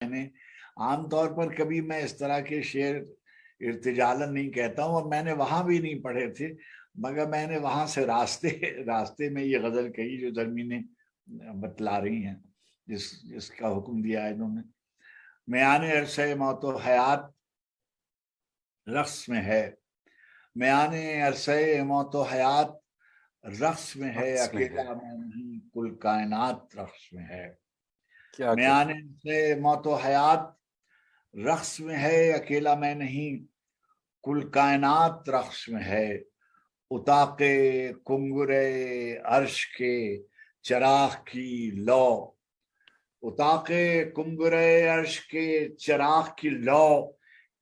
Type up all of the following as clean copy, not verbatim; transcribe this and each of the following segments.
نے عام طور پر کبھی میں اس طرح کے شعر ارتجالن نہیں کہتا ہوں، اور میں نے وہاں بھی نہیں پڑھے تھے، مگر میں نے وہاں سے راستے میں یہ غزل کہی جو زمینیں بتلا رہی ہیں، جس کا حکم دیا ہے انہوں نے۔ میان عرصہ موت و حیات رقص میں ہے، میان عرصہ موت و حیات رقص میں ہے، اکیلا میں نہیں کل کائنات رقص میں ہے۔ میان عرصہ موت و حیات رقص میں ہے، اکیلا میں نہیں کل کائنات رقص میں ہے۔ اتاق کنگر عرش کے چراغ کی لو، اتاق کنگر عرش کے چراغ کی لو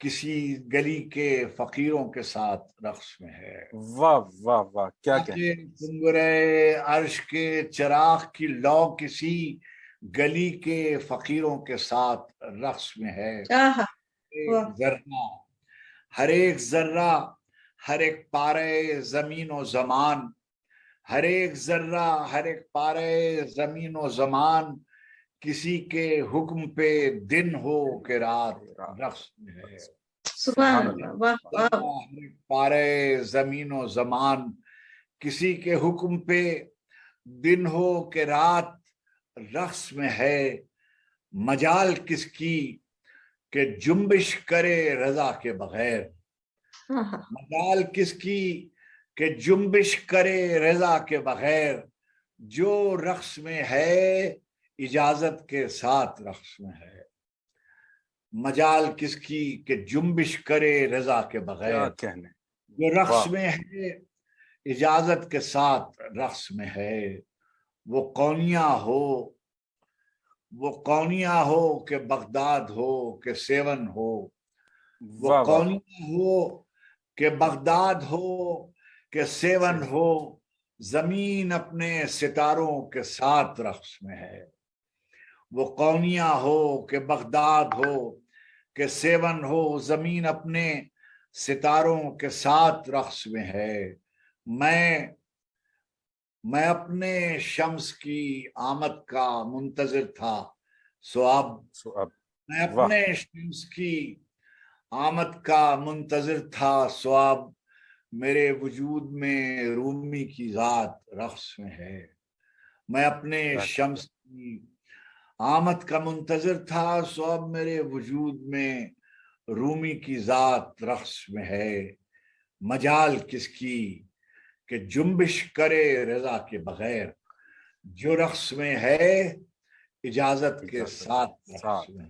کسی گلی کے فقیروں کے ساتھ رقص میں ہے۔ واہ واہ واہ، کیا کہتے ہیں۔ کنگر عرش کے چراغ کی لو کسی گلی کے فقیروں کے ساتھ رقص میں ہے۔ ہر ایک ذرہ ہر ایک پارے زمین و زمان، ہر ایک ذرہ ہر ایک پارے زمین و زمان کسی کے حکم پہ دن ہو کہ رات رقص میں ہے۔ سبحان اللہ، ہر ایک پارے زمین و زمان کسی کے حکم پہ دن ہو کہ رات رقص میں ہے۔ مجال کس کی کہ جنبش کرے رضا کے بغیر، مجال کس کی کہ جنبش کرے رضا کے بغیر، جو رقص میں ہے اجازت کے ساتھ رقص میں ہے۔ مجال کس کی کہ جنبش کرے رضا کے بغیر، جو رقص میں ہے اجازت کے ساتھ رقص میں ہے۔ وہ قونیاں ہو کہ بغداد ہو کہ سیون ہو، وہ قونیاں ہو کہ بغداد ہو کہ سیون ہو، زمین اپنے ستاروں کے ساتھ رقص میں ہے۔ وہ قونیاں ہو کہ بغداد ہو کہ سیون ہو، زمین اپنے ستاروں کے ساتھ رقص میں ہے۔ میں اپنے شمس کی آمد کا منتظر تھا سواب، میں اپنے شمس کی آمد کا منتظر تھا سواب، میرے وجود میں رومی کی ذات رقص میں ہے۔ میں اپنے شمس کی آمد کا منتظر تھا سواب، میرے وجود میں رومی کی ذات رقص میں ہے۔ مجال کس کی کہ جنبش کرے رضا کے بغیر، جو رقص میں ہے اجازت کے ساتھ رقص میں ہے۔